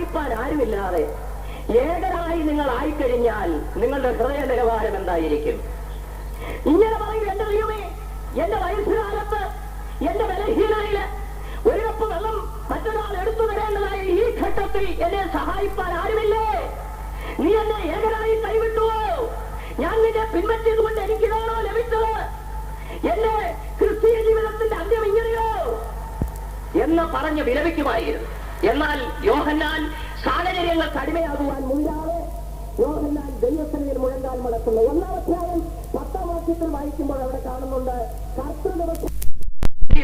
സഹായിപ്പാൻ ആരുമില്ലാതെ ഏകനായി നിങ്ങൾ ആയിക്കഴിഞ്ഞാൽ നിങ്ങളുടെ ഹൃദയ നിലവാരം എന്തായിരിക്കും? ഇങ്ങനെ പറയും, എന്റെ ദൈവമേ, എന്റെ വയസ്സുകാലത്ത് എന്റെ ബലഹീനതയില് ഒരു കപ്പ് വെള്ളം മറ്റൊരാൾ എടുത്തു തരേണ്ടതായി ഈ ഘട്ടത്തിൽ എന്നെ സഹായിപ്പാൻ ആരുമില്ലേ? നീ എന്നെ ഏകനായി കൈവിട്ടുവോ? ഞാൻ നിന്നെ പിൻപറ്റിയത് കൊണ്ട് എനിക്കിതാണോ ലഭിച്ചത്? എന്റെ ക്രിസ്തീയ ജീവിതത്തിന്റെ അന്ത്യം ഇങ്ങനെയോ എന്ന് പറഞ്ഞ് വിലപിക്കുമായിരുന്നു. എന്നാൽ യോഹന്നാൻ സാഹചര്യങ്ങൾക്ക് അടിമയാകുവാൻ മുൻപാതെ യോഹന്നാൻ ദൈവസന്നിധിയിൽ മുഴങ്കാൽ മടക്കുന്നു. 1-ാം അധ്യായം 10-ാം വാക്യത്തിൽ വായിക്കുമ്പോൾ അവിടെ കാണുന്നുണ്ട്, കർത്തൃദിവസം.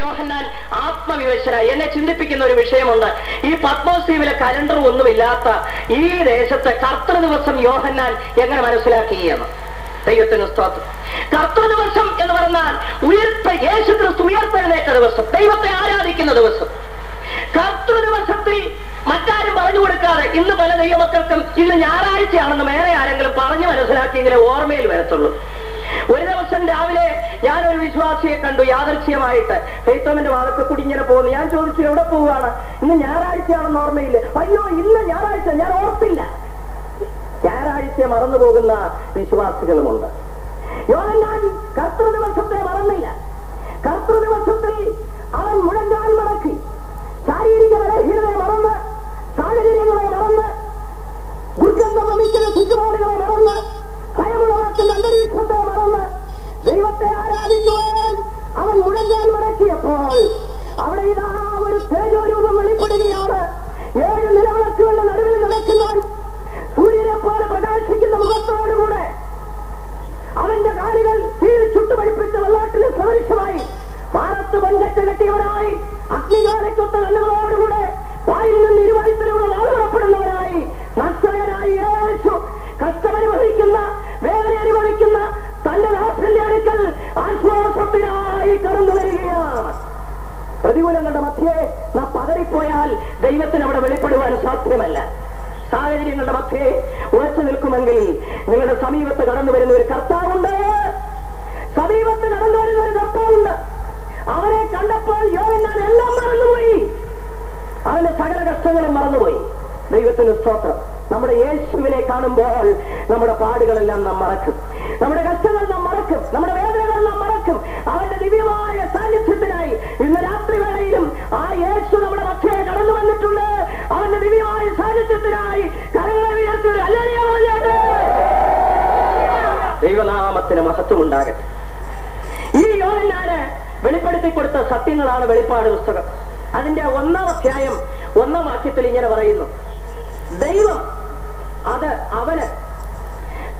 യോഹന്നാൻ ആത്മവിവശനായി. എന്നെ ചിന്തിപ്പിക്കുന്ന ഒരു വിഷയമുണ്ട്. ഈ പത്മോസ് ദ്വീപിലെ കലണ്ടർ ഒന്നുമില്ലാത്ത ഈ ദേശത്തെ കർത്തൃദിവസം യോഹന്നാൻ എങ്ങനെ മനസ്സിലാക്കുകയാണ്? ദൈവത്തിന് സ്തോത്രം. കർത്തൃദിവസം എന്ന് പറഞ്ഞാൽ യേശു ക്രിസ്തു ഉയർത്തെഴുന്നേറ്റ ദിവസം, ദൈവത്തെ ആരാധിക്കുന്ന ദിവസം. കർത്തൃദിവസത്തിൽ മറ്റാരും പറഞ്ഞു കൊടുക്കാതെ ഇന്ന് പല ദൈവമക്കൾക്കും ഇന്ന് ഞായറാഴ്ചയാണെന്ന് വേറെ ആരെങ്കിലും പറഞ്ഞു മനസ്സിലാക്കിയെങ്കിലേ ഓർമ്മയിൽ വരത്തുള്ളൂ. ഒരു ദിവസം രാവിലെ ഞാനൊരു വിശ്വാസിയെ കണ്ടു, യാദൃശ്യമായിട്ട് ഫെയ്ത്തോമിന്റെ വാതൊക്കെ കൂടി ഇങ്ങനെ പോകുന്നു. ഞാൻ ചോദിച്ചു, എവിടെ പോവുകയാണ്? ഇന്ന് ഞായറാഴ്ചയാണെന്ന് ഓർമ്മയില്ല. അയ്യോ, ഇന്ന് ഞായറാഴ്ച, ഞാൻ ഓർത്തില്ല. ഞായറാഴ്ച മറന്നു പോകുന്ന വിശ്വാസികളുമുണ്ട്. യോഹന്നാൻ കർത്തൃദിവസത്തെ മറന്നില്ല. കർത്തൃദിവസത്തിൽ അവൻ മുഴങ്കാൽ മടക്കി, ശാരീരിക ബലഹീനതയെ മറന്ന്, സാഹചര്യങ്ങളെ മറന്ന്, ദുർഗന്ധം വമിക്കുന്ന ചുറ്റുപാടുകളെ മറന്ന്, ഭയമുളവാക്കുന്ന അന്തരീക്ഷത്തെ മറന്ന് ദൈവത്തെ ആരാധിക്കുവാൻ അവൻ മുഴങ്കാൽ മടക്കിയപ്പോൾ അവിടെ ഇതാ ഒരു തേജോരൂപം വെളിപ്പെടുകയാണ്. 7 നിലവിളക്കുകളുടെ നടുവിൽ നടക്കുന്നവൻ സൂര്യനെ പോലെ പ്രകാശിക്കുന്ന മുഖത്തോടുകൂടെ അവന്റെ കാലുകൾ തീയിൽ ചുട്ടുപഴിപ്പിച്ച വെള്ളാട്ടിന് സദൃശമായി പാറത്ത് പങ്കറ്റ് കെട്ടിയവനായി അഗ്നികാലത്തൊത്ത കണ്ണുകളോടുകൂടെ വായിൽ നിന്ന് ഇരുവയത്തിലൂടെ നാളുകളപ്പെടുന്നവനായി നഷ്ടകനായി യേശു കഷ്ടമനുഭവിക്കുന്ന, വേദന അനുഭവിക്കുന്ന തന്റെ ദാസന്റെ അടുക്കൽ ആശ്വാസത്തിനായി കടന്നു വരികയാണ്. പ്രതികൂലങ്ങളുടെ മധ്യേ നാം പതറിപ്പോയാൽ ദൈവത്തിന് അവിടെ വെളിപ്പെടുവാൻ സാധ്യമല്ല. സാഹചര്യങ്ങളുടെ മധ്യേ ഉറച്ചു നിൽക്കുമെങ്കിൽ നിങ്ങളുടെ സമീപത്ത് കടന്നു വരുന്ന ഒരു കർത്താവുണ്ട്. സമീപത്ത് കടന്നു വരുന്ന ഒരു കർത്താവുണ്ട്. അവനെ കണ്ടപ്പോൾ യോഹന്നാൻ എല്ലാം മറന്നുപോയി. അവന്റെ സകല കഷ്ടങ്ങളും മറന്നുപോയി. ദൈവത്തിന് സ്തോത്രം. നമ്മുടെ യേശുവിനെ കാണുമ്പോൾ നമ്മുടെ പാടുകളെല്ലാം നാം മറക്കും, നമ്മുടെ കഷ്ടങ്ങൾ നാം മറക്കും, നമ്മുടെ വേദനകൾ നാം മറക്കും. അവന്റെ ദിവ്യമായ സാന്നിധ്യത്തിനായി ഇന്ന് രാത്രി വേളയിലും ആ യേശു നമ്മുടെ മധ്യേ കടന്നു വന്നിട്ടുണ്ട്. അവന്റെ ദിവ്യമായ സാന്നിധ്യത്തിനായി കരങ്ങളെ ഉയർത്തി ദൈവനാമത്തിന് മഹത്വമുണ്ടാകട്ടെ. ഈ യോഹന്നാന് വെളിപ്പെടുത്തി കൊടുത്ത സത്യങ്ങളാണ് വെളിപ്പാട് പുസ്തകം. അതിന്റെ 1-ാം അധ്യായം 1-ാം വാക്യത്തിൽ ഇങ്ങനെ പറയുന്നു, ദൈവം അത് അവന്,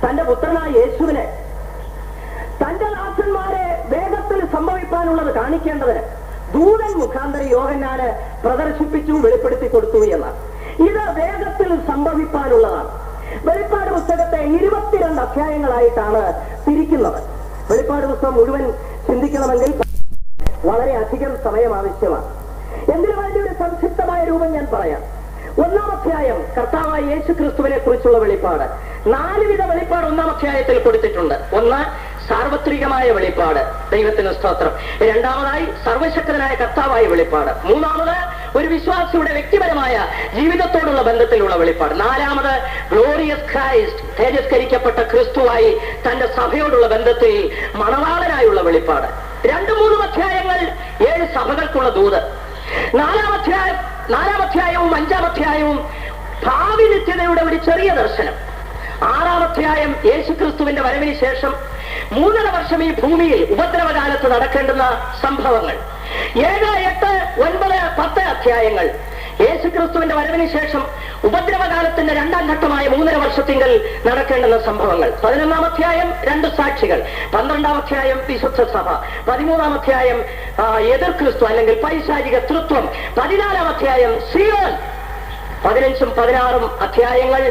തന്റെ പുത്രനായ യേശുവിനെ, തന്റെ ദാസന്മാരെ വേഗത്തിൽ സംഭവിക്കാനുള്ളത് കാണിക്കേണ്ടതിന് ദൂതൻ മുഖാന്തരം യോഹന്നാന് പ്രദർശിപ്പിച്ചു, വെളിപ്പെടുത്തി കൊടുത്തു എന്നാണ്. ഇത് വേഗത്തിൽ സംഭവിക്കാനുള്ളതാണ്. വെളിപ്പാട് പുസ്തകത്തെ 22 അധ്യായങ്ങളായിട്ടാണ് തിരിക്കുന്നത്. വെളിപ്പാട് പുസ്തകം മുഴുവൻ ചിന്തിക്കണമെങ്കിൽ വളരെ അധികം സമയം ആവശ്യമാണ്. എന്തിനു വേണ്ടി ഒരു സംക്ഷിപ്തമായ രൂപം ഞാൻ പറയാം. 1-ാം അധ്യായം കർത്താവായ യേശു ക്രിസ്തുവിനെ കുറിച്ചുള്ള വെളിപ്പാട്. 4 വിധ വെളിപ്പാട് 1-ാം അധ്യായത്തിൽ കൊടുത്തിട്ടുണ്ട്. ഒന്ന്, സാർവത്രികമായ വെളിപ്പാട്, ദൈവത്തിന് സ്തോത്രം. 2ാമതായി സർവശക്തനായ കർത്താവായ വെളിപ്പാട്. 3ാമത് ഒരു വിശ്വാസിയുടെ വ്യക്തിപരമായ ജീവിതത്തോടുള്ള ബന്ധത്തിലുള്ള വെളിപ്പാട്. 4ാമത് ഗ്ലോറിയസ് ക്രൈസ്റ്റ്, തേജസ്കരിക്കപ്പെട്ട ക്രിസ്തുവായി തന്റെ സഭയോടുള്ള ബന്ധത്തിൽ മണവാളനായുള്ള വെളിപ്പാട്. 2-3 അധ്യായങ്ങൾ 7 സഭകൾക്കുള്ള ദൂത്. 4ാം അധ്യായവും 5-ാം അധ്യായവും ഭാവി നിത്യതയുടെ ഒരു ചെറിയ ദർശനം. 6ാം അധ്യായം യേശുക്രിസ്തുവിന്റെ വരവിന് ശേഷം 3.5 വർഷം ഈ ഭൂമിയിൽ ഉപദ്രവകാലത്ത് നടക്കേണ്ടുന്ന സംഭവങ്ങൾ. 7, 8, 9, 10 അധ്യായങ്ങൾ യേശുക്രിസ്തുവിന്റെ വരവിന് ശേഷം ഉപദ്രവകാലത്തിന്റെ 2ാം ഘട്ടമായ 3.5 വർഷത്തിങ്കൽ നടക്കേണ്ടുന്ന സംഭവങ്ങൾ. 11-ാം അധ്യായം 2 സാക്ഷികൾ. 12-ാം അധ്യായം വിശുദ്ധ സഭ. 13-ാം അധ്യായം എതിർ ക്രിസ്തു അല്ലെങ്കിൽ പൈശാചിക തൃത്വം. 14-ാം അധ്യായം സീയോൻ. 15ഉം 16ഉം അധ്യായങ്ങൾ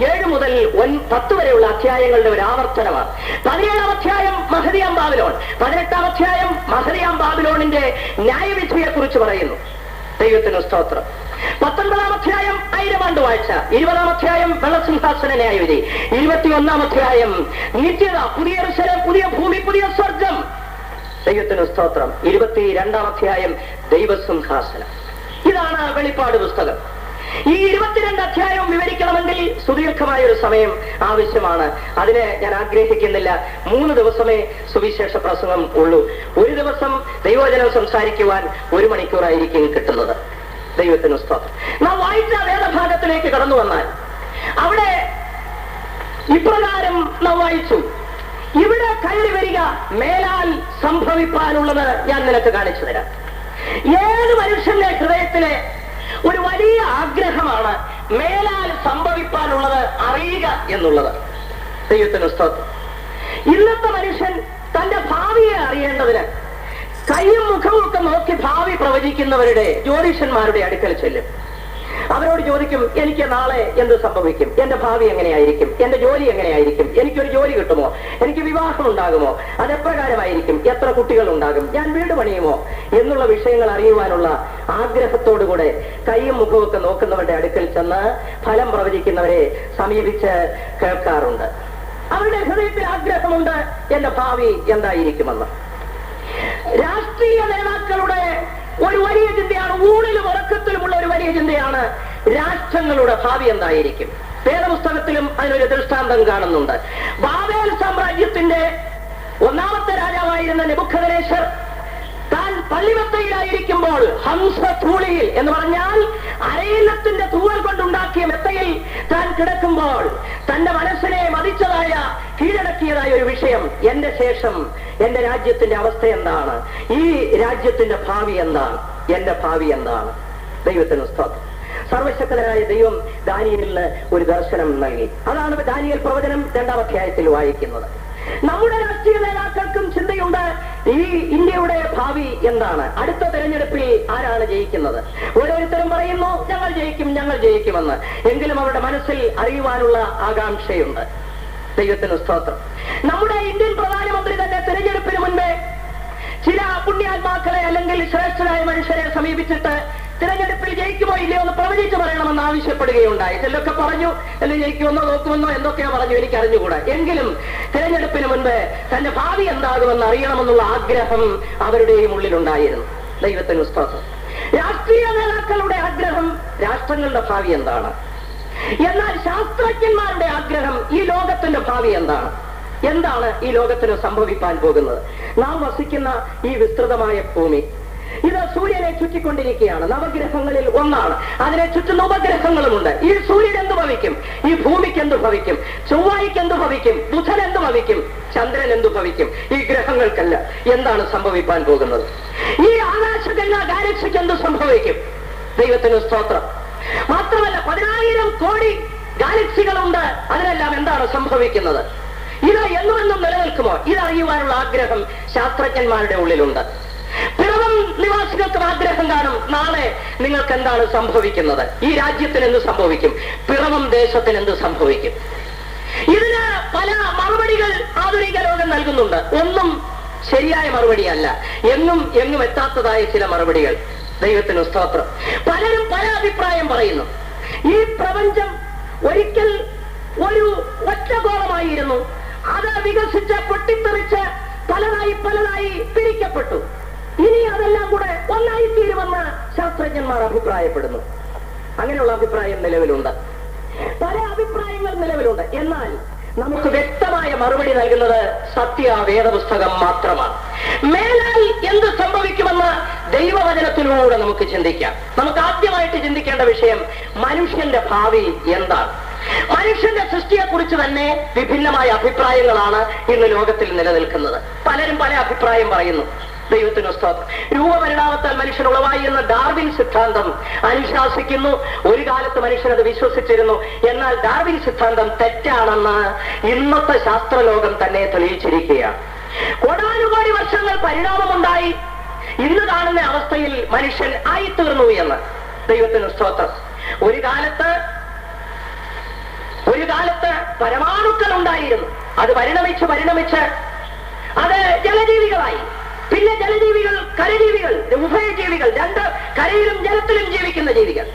7 മുതൽ 10 വരെയുള്ള അധ്യായങ്ങളുടെ ഒരു ആവർത്തനമാണ്. 17-ാം അധ്യായം മഹദിയാം ബാബിലോൺ. 18-ാം അധ്യായം മഹദിയാം ബാബിലോണിന്റെ ന്യായവിധിയെ കുറിച്ച് പറയുന്നു. ദൈവത്തിന് സ്തോത്രം. 19-ാം അധ്യായം 1000 ആണ്ട് വാഴ്ച. 20-ാം അധ്യായം വെള്ളസിംഹാസന ന്യായവിധി. 21-ാം അധ്യായം നിത്യത, പുതിയ യെരൂശലേം, പുതിയ ഭൂമി, പുതിയ സ്വർഗം. ദൈവത്തിന് സ്തോത്രം. 22-ാം അധ്യായം ദൈവസിംഹാസനം. ഇതാണ് വെളിപ്പാട് പുസ്തകം. ഈ 22 അധ്യായവും വിവരിക്കണമെങ്കിൽ സുദീർഘമായ ഒരു സമയം ആവശ്യമാണ്. അതിന് ഞാൻ ആഗ്രഹിക്കുന്നില്ല. 3 ദിവസമേ സുവിശേഷ പ്രസംഗം ഉള്ളൂ. ഒരു ദിവസം ദൈവവചനം സംസാരിക്കുവാൻ 1 മണിക്കൂറായിരിക്കും കിട്ടുന്നത്. ദൈവത്തിന് സ്തോത്രം. നാം വായിച്ച വേദഭാഗത്തിലേക്ക് കടന്നു വന്നാൽ അവിടെ ഇപ്രകാരം നാം വായിച്ചു, ഇവിടെ കയറി വരിക, മേലാൽ സംഭവിപ്പാനുള്ളത് ഞാൻ നിനക്ക് കാണിച്ചു തരാം. ഏത് മനുഷ്യന്റെ ഹൃദയത്തിലെ ഒരു വലിയ ആഗ്രഹമാണ് മേലാൽ സംഭവിപ്പാനുള്ളത് അറിയുക എന്നുള്ളത്. ദൈവത്തിന് സ്തോത്രം. ഇന്നത്തെ മനുഷ്യൻ തന്റെ ഭാവിയെ അറിയേണ്ടതിന് കയ്യും മുഖവും ഒക്കെ നോക്കി ഭാവി പ്രവചിക്കുന്നവരുടെ ജ്യോതിഷന്മാരുടെ അടുക്കൽ ചെല്ലും. അവരോട് ചോദിക്കും, എനിക്ക് നാളെ എന്ത് സംഭവിക്കും, എന്റെ ഭാവി എങ്ങനെയായിരിക്കും, എന്റെ ജോലി എങ്ങനെയായിരിക്കും, എനിക്കൊരു ജോലി കിട്ടുമോ, എനിക്ക് വിവാഹം ഉണ്ടാകുമോ, അതെപ്രകാരമായിരിക്കും, എത്ര കുട്ടികൾ ഉണ്ടാകും, ഞാൻ വീട് പണിയുമോ എന്നുള്ള വിഷയങ്ങൾ അറിയുവാനുള്ള ആഗ്രഹത്തോടുകൂടെ കയ്യും മുഖവും ഒക്കെ നോക്കുന്നവരുടെ അടുക്കൽ ചെന്ന് ഫലം പ്രവചിക്കുന്നവരെ സമീപിച്ച് കേൾക്കാറുണ്ട്. അവരുടെ ഹൃദയത്തിൽ ആഗ്രഹമുണ്ട് എന്റെ ഭാവി എന്തായിരിക്കുമെന്ന്. രാഷ്ട്രീയ നേതാക്കളുടെ ഒരു വലിയ ചിന്തയാണ്, ഊണിലും ഉറക്കത്തിലുമുള്ള ഒരു വലിയ ചിന്തയാണ് രാഷ്ട്രങ്ങളുടെ ഭാവി എന്തായിരിക്കും. വേദപുസ്തകത്തിലും അതിനൊരു ദൃഷ്ടാന്തം കാണുന്നുണ്ട്. ബാബേൽ സാമ്രാജ്യത്തിന്റെ 1ാമത്തെ രാജാവായിരുന്ന നെബൂഖദ്നേസർ താൻ പള്ളിമെത്തയിലായിരിക്കുമ്പോൾ ഹംസധൂളിയിൽ എന്ന് പറഞ്ഞാൽ അരയില്ലത്തിന്റെ തൂവൽ കൊണ്ടുണ്ടാക്കിയ മെത്തയിൽ താൻ കിടക്കുമ്പോൾ തന്റെ മനസ്സിനെ മതിച്ചതായ കീഴടക്കിയതായ ഒരു വിഷയം, എന്റെ ശേഷം എന്റെ രാജ്യത്തിന്റെ അവസ്ഥ എന്താണ്, ഈ രാജ്യത്തിന്റെ ഭാവി എന്താണ്, എന്റെ ഭാവി എന്താണ്. ദൈവത്തിന് സ്തോത്രം. സർവശക്തനായ ദൈവം ദാനിയേലിന് ഒരു ദർശനം നൽകി. അതാണ് ദാനിയേൽ പ്രവചനം 2ാം അധ്യായത്തിൽ വായിക്കുന്നത്. നമ്മുടെ രാഷ്ട്രീയ നേതാക്കൾക്കും ചിന്തയുണ്ട്, ഈ ഇന്ത്യയുടെ ഭാവി എന്താണ്, അടുത്ത തെരഞ്ഞെടുപ്പിൽ ആരാണ് ജയിക്കുന്നത്. ഓരോരുത്തരും പറയുന്നു ഞങ്ങൾ ജയിക്കും, ഞങ്ങൾ ജയിക്കുമെന്ന്. എങ്കിലും അവരുടെ മനസ്സിൽ അറിയുവാനുള്ള ആകാംക്ഷയുണ്ട്. ദൈവത്തിന് സ്തോത്രം. നമ്മുടെ ഇന്ത്യൻ പ്രധാനമന്ത്രി തന്നെ തെരഞ്ഞെടുപ്പിന് മുൻപേ ചില പുണ്യാത്മാക്കളെ അല്ലെങ്കിൽ ശ്രേഷ്ഠരായ മനുഷ്യരെ സമീപിച്ചിട്ട് തിരഞ്ഞെടുപ്പിൽ ജയിക്കുമോ ഇല്ലയോ എന്ന് പ്രവചിച്ചു പറയണമെന്ന് ആവശ്യപ്പെടുകയുണ്ടായി. ചിലരൊക്കെ പറഞ്ഞു, അല്ലെങ്കിൽ ജയിക്കുമെന്നോ നോക്കുമെന്നോ എന്തൊക്കെയോ പറഞ്ഞു, എനിക്ക് അറിഞ്ഞുകൂടാ. എങ്കിലും തിരഞ്ഞെടുപ്പിന് മുൻപ് തന്റെ ഭാവി എന്താകുമെന്ന് അറിയണമെന്നുള്ള ആഗ്രഹം അവരുടെയും ഉള്ളിലുണ്ടായിരുന്നു. ദൈവത്തിന് സ്തോത്രം. രാഷ്ട്രീയ നേതാക്കളുടെ ആഗ്രഹം രാഷ്ട്രങ്ങളുടെ ഭാവി എന്താണ്. എന്നാൽ ശാസ്ത്രജ്ഞന്മാരുടെ ആഗ്രഹം ഈ ലോകത്തിന്റെ ഭാവി എന്താണ്, എന്താണ് ഈ ലോകത്തിന് സംഭവിക്കാൻ പോകുന്നത്. നാം വസിക്കുന്ന ഈ വിസ്തൃതമായ ഭൂമി ഇത് സൂര്യനെ ചുറ്റിക്കൊണ്ടിരിക്കുകയാണ്. നവഗ്രഹങ്ങളിൽ ഒന്നാണ്. അതിനെ ചുറ്റുന്ന ഉപഗ്രഹങ്ങളുമുണ്ട്. ഈ സൂര്യൻ എന്ത് ഭവിക്കും, ഈ ഭൂമിക്ക് എന്ത് ഭവിക്കും, ചൊവ്വായ്ക്ക് എന്ത് ഭവിക്കും, ബുധൻ എന്ത് ഭവിക്കും, ചന്ദ്രൻ എന്ത് ഭവിക്കും, ഈ ഗ്രഹങ്ങൾക്കല്ല എന്താണ് സംഭവിക്കാൻ പോകുന്നത്. ഈ ആകാശഗംഗ ഗാലക്സിക്ക് എന്ത് സംഭവിക്കും. ദൈവത്തിന് സ്തോത്രം. മാത്രമല്ല 10,000 കോടി ഗാലക്സികളുണ്ട്. അതിനെല്ലാം എന്താണ് സംഭവിക്കുന്നത്, ഇത് എന്നും നിലനിൽക്കുമോ, ഇതറിയുവാനുള്ള ആഗ്രഹം ശാസ്ത്രജ്ഞന്മാരുടെ ഉള്ളിലുണ്ട്. പിറവം നിവാസികൾക്കും ആഗ്രഹം കാണും, നാളെ നിങ്ങൾക്ക് എന്താണ് സംഭവിക്കുന്നത്, ഈ രാജ്യത്തിന് എന്ത് സംഭവിക്കും, പിറവം ദേശത്തിന് എന്ത് സംഭവിക്കും. ഇതിന് പല മറുപടികൾ ആധുനിക ലോകം നൽകുന്നുണ്ട്. ഒന്നും ശരിയായ മറുപടിയല്ല, എങ്ങും എത്താത്തതായ ചില മറുപടികൾ. ദൈവത്തിന് സ്തോത്രം. പലരും പല അഭിപ്രായം പറയുന്നു. ഈ പ്രപഞ്ചം ഒരിക്കൽ ഒരു ഒറ്റഗോളമായിരുന്നു, അത് വികസിച്ച് പൊട്ടിത്തെറിച്ച് പലതായി പിരിക്കപ്പെട്ടു. ഇനി അതെല്ലാം കൂടെ ഒന്നായി തീരുമെന്ന് ശാസ്ത്രജ്ഞന്മാർ അഭിപ്രായപ്പെടുന്നു. അങ്ങനെയുള്ള അഭിപ്രായം നിലവിലുണ്ട്, പല അഭിപ്രായങ്ങൾ നിലവിലുണ്ട്. എന്നാൽ നമുക്ക് വ്യക്തമായ മറുപടി നൽകുന്നത് സത്യവേദപുസ്തകം മാത്രമാണ്. മേലാൽ എന്ത് സംഭവിക്കുമെന്ന് ദൈവവചനത്തിലൂടെ നമുക്ക് ചിന്തിക്കാം. നമുക്ക് ആദ്യമായിട്ട് ചിന്തിക്കേണ്ട വിഷയം മനുഷ്യന്റെ ഭാവി എന്താണ്. മനുഷ്യന്റെ സൃഷ്ടിയെക്കുറിച്ച് തന്നെ വിഭിന്നമായ അഭിപ്രായങ്ങളാണ് ഇന്ന് ലോകത്തിൽ നിലനിൽക്കുന്നത്. പലരും പല അഭിപ്രായം പറയുന്നു. ദൈവത്തിന് സ്തോത്രം. രൂപപരിണാമത്താൽ മനുഷ്യൻ ഉളവായി എന്ന ഡാർവിൻ സിദ്ധാന്തം അനുശാസിക്കുന്നു. ഒരു കാലത്ത് മനുഷ്യനത് വിശ്വസിച്ചിരുന്നു. എന്നാൽ ഡാർവിൻ സിദ്ധാന്തം തെറ്റാണെന്ന് ഇന്നത്തെ ശാസ്ത്രലോകം തന്നെ തെളിയിച്ചിരിക്കുകയാണ്. കോടാനുകോടി വർഷങ്ങൾ പരിണാമമുണ്ടായി ഇന്ന് കാണുന്ന അവസ്ഥയിൽ മനുഷ്യൻ ആയിത്തീർന്നു എന്ന്. ദൈവത്തിന് സ്തോത്രം. ഒരു കാലത്ത് പരമാണുക്കൾ ഉണ്ടായിരുന്നു. അത് പരിണമിച്ച് അത് ജലജീവികളായി. പിന്നെ ജലജീവികൾ, കരജീവികൾ, ഉഭയജീവികൾ, രണ്ട് കരയിലും ജലത്തിലും ജീവിക്കുന്ന ജീവികൾ.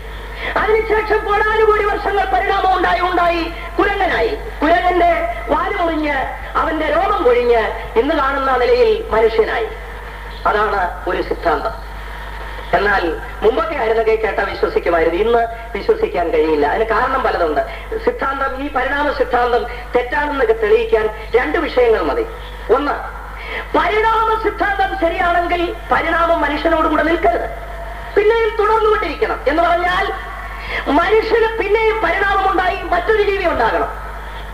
അതിനുശേഷം കോടാനുകോടി വർഷങ്ങൾ പരിണാമം ഉണ്ടായി കുരങ്ങനായി. കുരങ്ങന്റെ വാല് മുറിഞ്ഞ് അവന്റെ രോമം കൊഴിഞ്ഞ് ഇന്ന് കാണുന്ന നിലയിൽ മനുഷ്യനായി. അതാണ് ഒരു സിദ്ധാന്തം. എന്നാൽ മുമ്പൊക്കെ ആയിരുന്നൊക്കെ കേട്ടാ വിശ്വസിക്കുമായിരുന്നു, ഇന്ന് വിശ്വസിക്കാൻ കഴിയില്ല. അതിന് കാരണം പലതുണ്ട്. സിദ്ധാന്തം, ഈ പരിണാമ സിദ്ധാന്തം തെറ്റാണെന്നൊക്കെ തെളിയിക്കാൻ രണ്ട് വിഷയങ്ങൾ മതി. ഒന്ന്, പരിണാമ സിദ്ധാന്തം ശരിയാണെങ്കിൽ പരിണാമം മനുഷ്യനോടുകൂടെ നിൽക്കരുത്, പിന്നെയും തുടർന്നുകൊണ്ടിരിക്കണം. എന്ന് പറഞ്ഞാൽ മനുഷ്യന് പിന്നെയും പരിണാമം ഉണ്ടായി മറ്റൊരു ജീവി ഉണ്ടാകണം.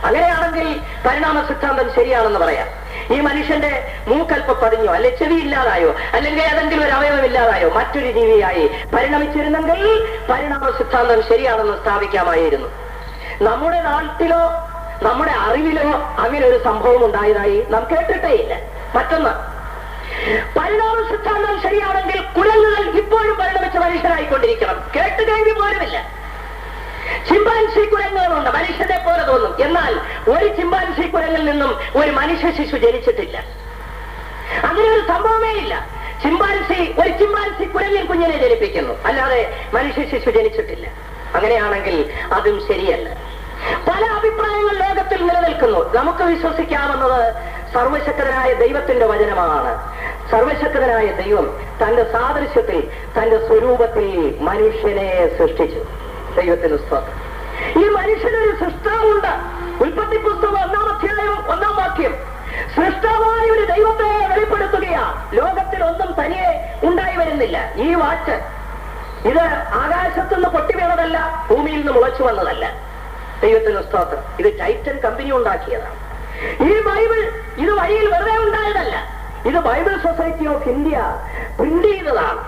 അങ്ങനെയാണെങ്കിൽ പരിണാമ സിദ്ധാന്തം ശരിയാണെന്ന് പറയാം. ഈ മനുഷ്യന്റെ മൂക്കൽപ്പ പതിഞ്ഞോ, അല്ലെ ചെവി ഇല്ലാതായോ, അല്ലെങ്കിൽ ഏതെങ്കിലും ഒരു അവയവം ഇല്ലാതായോ മറ്റൊരു ജീവിയായി പരിണമിച്ചിരുന്നെങ്കിൽ പരിണാമ സിദ്ധാന്തം ശരിയാണെന്ന് സ്ഥാപിക്കാമായിരുന്നു. നമ്മുടെ നാട്ടിലോ നമ്മുടെ അറിവിലോ അങ്ങനെ ഒരു സംഭവം ഉണ്ടായതായി നാം കേട്ടിട്ടേ ഇല്ല. മറ്റൊന്ന്, പരിണാമ സിദ്ധാന്തം ശരിയാണെങ്കിൽ കുരങ്ങുകൾ ഇപ്പോഴും പരിണമിച്ച മനുഷ്യരായിക്കൊണ്ടിരിക്കണം. കേട്ട് കഴിഞ്ഞു പോലുമില്ല. ചിമ്പാൻസി കുരങ്ങുകളുണ്ട്, മനുഷ്യനെ പോലെ തോന്നും. എന്നാൽ ഒരു ചിമ്പാൻസി കുരങ്ങിൽ നിന്നും ഒരു മനുഷ്യ ശിശു ജനിച്ചിട്ടില്ല. അങ്ങനെ ഒരു സംഭവമേ ഇല്ല. ഒരു ചിമ്പാൻസി കുരങ്ങിൽ കുഞ്ഞിനെ ജനിപ്പിക്കുന്നു, അല്ലാതെ മനുഷ്യ ശിശു ജനിച്ചിട്ടില്ല. അങ്ങനെയാണെങ്കിൽ അതും ശരിയല്ല. പല അഭിപ്രായങ്ങൾ ലോകത്തിൽ നിലനിൽക്കുന്നു. നമുക്ക് വിശ്വസിക്കാവുന്നത് സർവശക്തനായ ദൈവത്തിന്റെ വചനമാണ്. സർവശക്തനായ ദൈവം തന്റെ സാദൃശ്യത്തിൽ, തന്റെ സ്വരൂപത്തിൽ മനുഷ്യനെ സൃഷ്ടിച്ചു. ദൈവത്തിന് സ്തോത്രം. ഈ മനുഷ്യനൊരു സൃഷ്ടാവുണ്ട്. ഉൽപ്പത്തി പുസ്തകം 1-ാം അധ്യായം 1-ാം വാക്യം സൃഷ്ടാവായ ഒരു ദൈവത്തെ വെളിപ്പെടുത്തുകയാണ്. ലോകത്തിൽ ഒന്നും തനിയെ ഉണ്ടായി വരുന്നില്ല. ഈ വാച്ച് ഇത് ആകാശത്തുനിന്ന് പൊട്ടി വീണതല്ല, ഭൂമിയിൽ നിന്ന് മുളച്ചു വന്നതല്ല. ദൈവത്തിന് സ്തോത്രം. ഇത് ടൈറ്റൻ കമ്പനി ഉണ്ടാക്കിയതാണ്. ഈ ബൈബിൾ ഇത് വഴിയിൽ വെറുതെ ഉണ്ടായതല്ല. ഇത് Bible society of India print ചെയ്തതാണ്.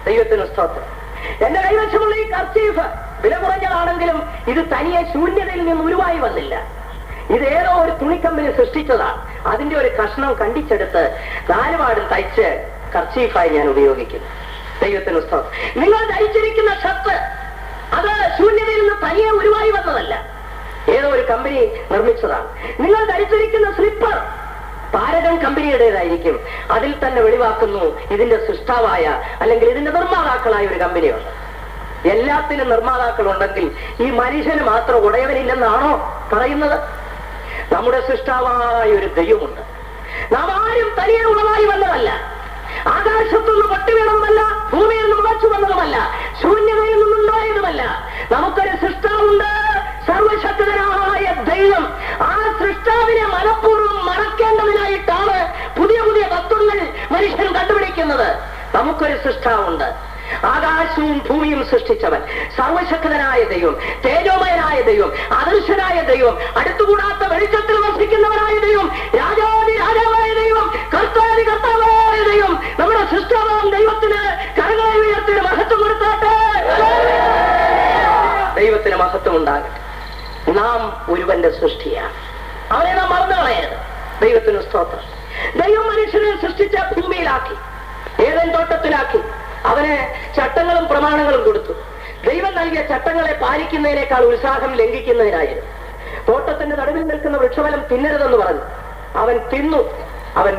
ദൈവത്തിന് സ്തോത്രം. എന്റെ കൈവശമുള്ള ഈ കർച്ചീഫ് വില കുറഞ്ഞതാണെങ്കിലും ഇത് തനിയെ ശൂന്യതയിൽ നിന്ന് ഉരുവായി വന്നില്ല. ഇത് ഏതോ ഒരു തുണിക്കമ്പനി സൃഷ്ടിച്ചതാണ്. അതിന്റെ ഒരു കഷ്ണം കണ്ടിച്ചെടുത്ത് നാലുപാടും തയ്ച്ച് കർച്ചീഫായി ഞാൻ ഉപയോഗിക്കുന്നു. ദൈവത്തിന് സ്തോത്രം. നിങ്ങൾ ധരിച്ചിരിക്കുന്ന ഷർട്ട് അത് ശൂന്യതയിൽ നിന്ന് തനിയെ ഉരുവായി വന്നതല്ല, ഏതോ ഒരു കമ്പനി നിർമ്മിച്ചതാണ്. നിങ്ങൾ ധരിച്ചിരിക്കുന്ന സ്ലിപ്പർ പാരഗൺ കമ്പനിയുടേതായിരിക്കും. അതിൽ തന്നെ വെളിവാക്കുന്നു ഇതിന്റെ സൃഷ്ടാവായ അല്ലെങ്കിൽ ഇതിന്റെ നിർമ്മാതാക്കളായ ഒരു കമ്പനിയുണ്ട്. എല്ലാത്തിനും നിർമ്മാതാക്കളുണ്ടെങ്കിൽ ഈ മനുഷ്യന് മാത്രം ഉടയവനില്ലെന്നാണോ പറയുന്നത്? നമ്മുടെ സൃഷ്ടാവായ ഒരു ദൈവമുണ്ട്. നാം ആരും തനിയെ ഉളവായി വന്നതല്ല, ആകാശത്തുനിന്ന് പൊട്ടി വീണതുമല്ല, ഭൂമിയിൽ നിന്ന് മുളച്ചു വന്നതുമല്ല, ശൂന്യതയിൽ നിന്നുണ്ടായതുമല്ല. നമുക്കൊരു സൃഷ്ടാവുണ്ട്, സർവശക്തനായ ദൈവം. ആ സൃഷ്ടാവിനെ മനഃപൂർവ്വം മറക്കേണ്ടതിനായിട്ടാണ് പുതിയ പുതിയ തത്വങ്ങൾ മനുഷ്യൻ കണ്ടുപിടിക്കുന്നത്. നമുക്കൊരു സൃഷ്ടാവുണ്ട്, ആകാശവും ഭൂമിയും സൃഷ്ടിച്ചവൻ, സർവശക്തനായ ദൈവം, തേജോമയനായ ദൈവം, അദൃശ്യനായ ദൈവം, അടുത്തുകൂടാത്ത വെളിച്ചത്തിൽ വസിക്കുന്നവനായ ദൈവം, രാജാവി രാജാവായ ദൈവം, കർത്താവി കർത്താവായ ദൈവം, നമ്മുടെ സൃഷ്ടാവാം ദൈവത്തിന് കരങ്ങളെ ഉയർത്തി മഹത്വം കൊടുത്താട്ടെ. ദൈവത്തിന് മഹത്വം ഉണ്ടാകട്ടെ. നാം ഒരുവന്റെ സൃഷ്ടിയാണ്, അവനെ നാം മറന്നു കളയരുത്. ദൈവത്തിന് സ്തോത്രം. ദൈവം മനുഷ്യനെ സൃഷ്ടിച്ച ഭൂമിയിലാക്കി, ഏതൻ തോട്ടത്തിലാക്കി, അവന് ചട്ടങ്ങളും പ്രമാണങ്ങളും കൊടുത്തു. ദൈവം നൽകിയ ചട്ടങ്ങളെ പാലിക്കുന്നതിനേക്കാൾ ഉത്സാഹം ലംഘിക്കുന്നതിനായിരുന്നു. തോട്ടത്തിന്റെ നടുവിൽ നിൽക്കുന്ന വൃക്ഷഫലം തിന്നരുതെന്ന് പറഞ്ഞു. അവൻ തിന്നു, അവൻ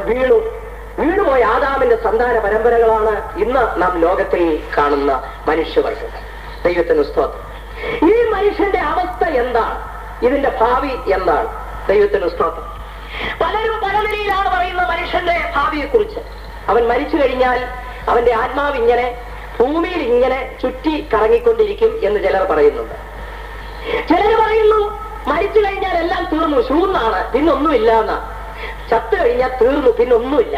വീണുപോയ ആദാമിന്റെ സന്താന പരമ്പരകളാണ് ഇന്ന് നാം ലോകത്തിൽ കാണുന്ന മനുഷ്യവർഗം. ദൈവത്തിന് സ്തോത്രം. ഈ മനുഷ്യന്റെ അവസ്ഥ എന്താണ്? ഇതിന്റെ ഭാവി എന്താണ്? ദൈവത്തിന് സ്തോത്രം. പലരും പല നിലയിലാണ് പറയുന്ന മനുഷ്യന്റെ ഭാവിയെ കുറിച്ച്. അവൻ മരിച്ചു കഴിഞ്ഞാൽ അവന്റെ ആത്മാവ് ഇങ്ങനെ ഭൂമിയിൽ ഇങ്ങനെ ചുറ്റി കറങ്ങിക്കൊണ്ടിരിക്കും എന്ന് ചിലർ പറയുന്നുണ്ട്. ചിലർ പറയുന്നു മരിച്ചു കഴിഞ്ഞാൽ എല്ലാം തീർന്നു, ശൂന്നാണ്, പിന്നൊന്നുമില്ല എന്നാ. ചത്തു കഴിഞ്ഞാൽ തീർന്നു, പിന്നൊന്നുമില്ല,